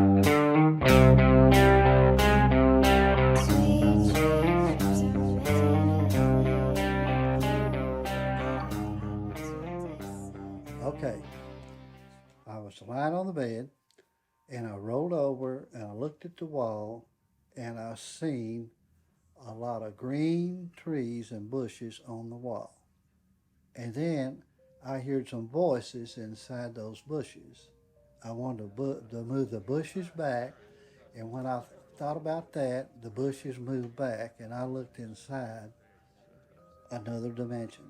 Okay, I was lying on the bed and I rolled over and I looked at the wall and I seen a lot of green trees and bushes on the wall. And then I heard some voices inside those bushes. I wanted to move the bushes back, and when I thought about that, the bushes moved back, and I looked inside another dimension.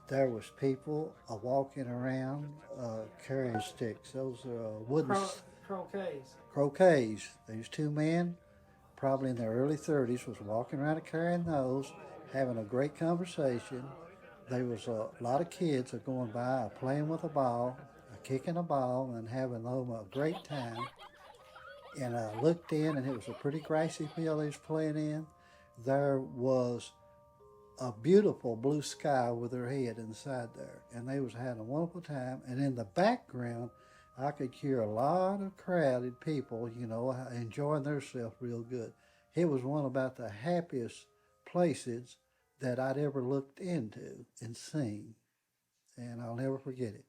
There was people walking around carrying sticks. Those are wooden Croquets. croquets. These two men, probably in their early 30s, was walking around carrying those, having a great conversation. There was a lot of kids going by playing with a ball, kicking a ball, and having a great time. And I looked in, and it was a pretty grassy field they was playing in. There was a beautiful blue sky with their head inside there, and they was having a wonderful time. And in the background, I could hear a lot of crowded people, enjoying themselves real good. It was one about the happiest places that I'd ever looked into and seen, and I'll never forget it.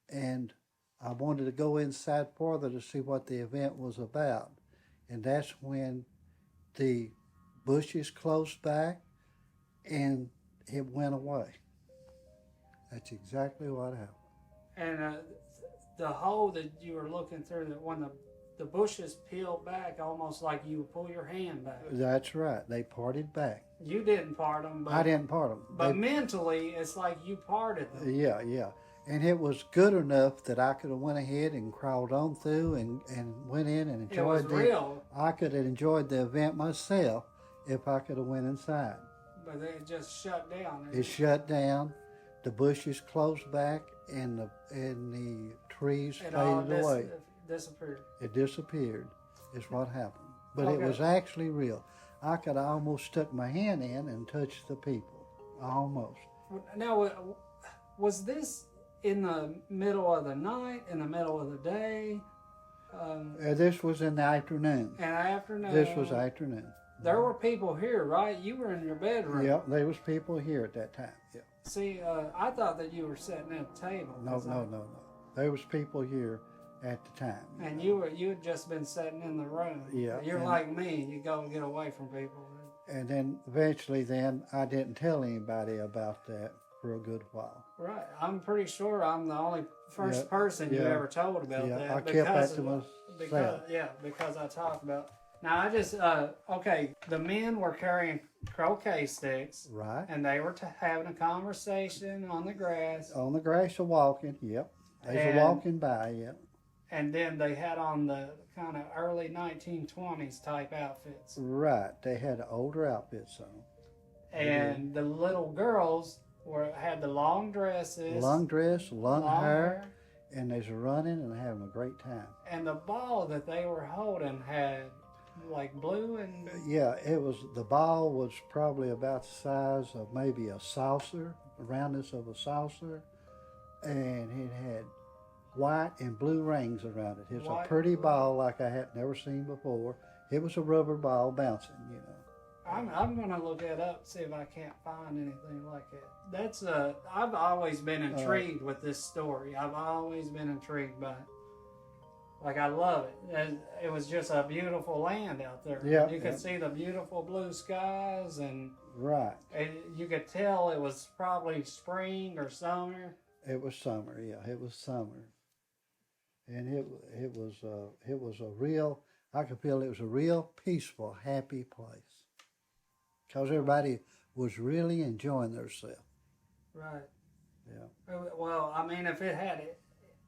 And I wanted to go inside further to see what the event was about, and that's when the bushes closed back and it went away. That's exactly what happened. And the hole that you were looking through, that when the bushes peeled back, almost like you would pull your hand back. That's right. They parted back. You didn't part them, but I didn't part them. But mentally, it's like you parted them. Yeah. And it was good enough that I could have went ahead and crawled on through and went in and enjoyed it was real. I could have enjoyed the event myself if I could have went inside. But it just shut down. It shut down. The bushes closed back, and the trees faded away. Disappeared. It disappeared. Is what happened. But Okay. It was actually real. I could almost stuck my hand in and touched the people. Almost. Now, was this in the middle of the night, in the middle of the day? This was in the afternoon. In the afternoon. This was afternoon. There were people here, right? You were in your bedroom. Yeah, there was people here at that time. Yeah. See, I thought that you were sitting at a table. No. There was people here at the time. And you had just been sitting in the room. Yeah. You're like me. You go and get away from people. And then eventually, I didn't tell anybody about that for a good while. Right. I'm pretty sure I'm the only first person you ever told about that. I kept that to myself. Because I talked about. Now I just okay. The men were carrying croquet sticks, right? And they were having a conversation on the grass. On the grass, walking. Yep. They were walking by. Yep. And then they had on the kind of early 1920s type outfits. Right. They had older outfits on. And the little girls had the long dresses. Long dress, long hair. And they were running and having a great time. And the ball that they were holding had like blue and... Yeah, the ball was probably about the size of maybe a saucer, the roundness of a saucer. And it had white and blue rings around it. It's a pretty ball like I had never seen before. It was a rubber ball bouncing, I'm going to look that up, see if I can't find anything like that. That's I've always been intrigued with this story. I've always been intrigued by it. Like, I love it. It was just a beautiful land out there. Yeah. You could see the beautiful blue skies, and right. You could tell it was probably spring or summer. It was summer, yeah. It was summer. And it was a real, I could feel it was a real peaceful, happy place. Because everybody was really enjoying themselves. Right. Yeah. Well, I mean, if it had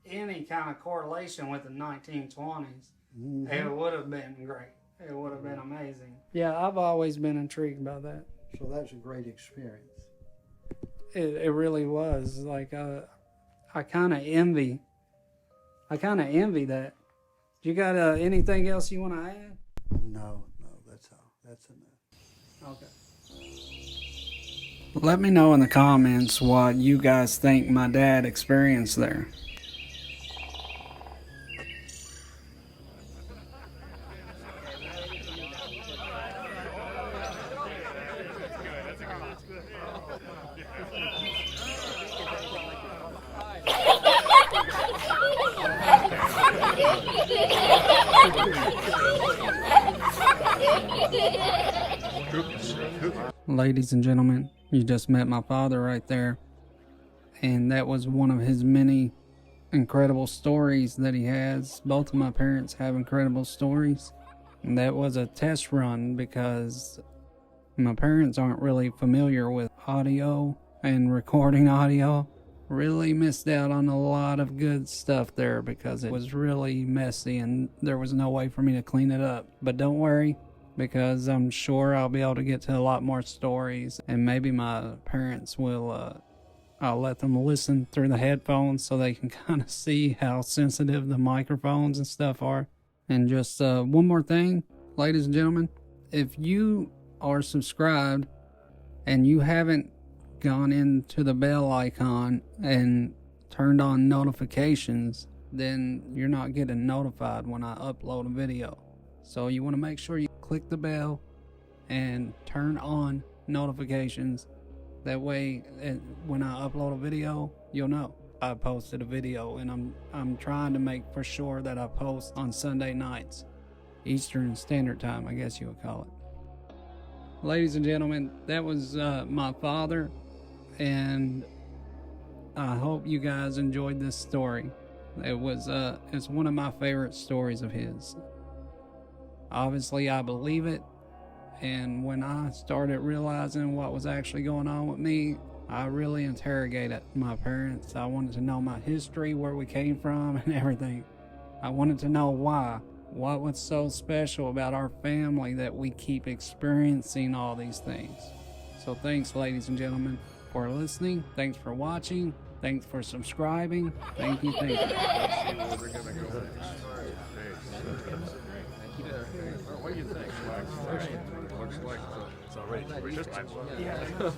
any kind of correlation with the 1920s, it would have been great. It would have been amazing. Yeah, I've always been intrigued by that. So that's a great experience. It really was. Like, I kind of envy that. You got anything else you want to add? No, that's all. That's enough. Okay. Let me know in the comments what you guys think my dad experienced there. Ladies and gentlemen, you just met my father right there. And that was one of his many incredible stories that he has. Both of my parents have incredible stories. And that was a test run because my parents aren't really familiar with audio and recording audio. Really missed out on a lot of good stuff there because it was really messy and there was no way for me to clean it up. But don't worry, because I'm sure I'll be able to get to a lot more stories, and maybe my parents will, I'll let them listen through the headphones so they can kind of see how sensitive the microphones and stuff are. And just one more thing, ladies and gentlemen, if you are subscribed and you haven't gone into the bell icon and turned on notifications, then you're not getting notified when I upload a video. So you want to make sure you click the bell and turn on notifications. That way when I upload a video, you'll know I posted a video. And I'm trying to make for sure that I post on Sunday nights, Eastern Standard Time, I guess you would call it. Ladies and gentlemen, that was my father, and I hope you guys enjoyed this story. It's one of my favorite stories of his. Obviously, I believe it, and when I started realizing what was actually going on with me, I really interrogated my parents. I wanted to know my history, where we came from, and everything. I wanted to know why. What was so special about our family that we keep experiencing all these things? So thanks, ladies and gentlemen, for listening. Thanks for watching. Thanks for subscribing. Thank you. Let's see where we're gonna go next. What do you think, Mike? Looks like it's already this time. Yeah.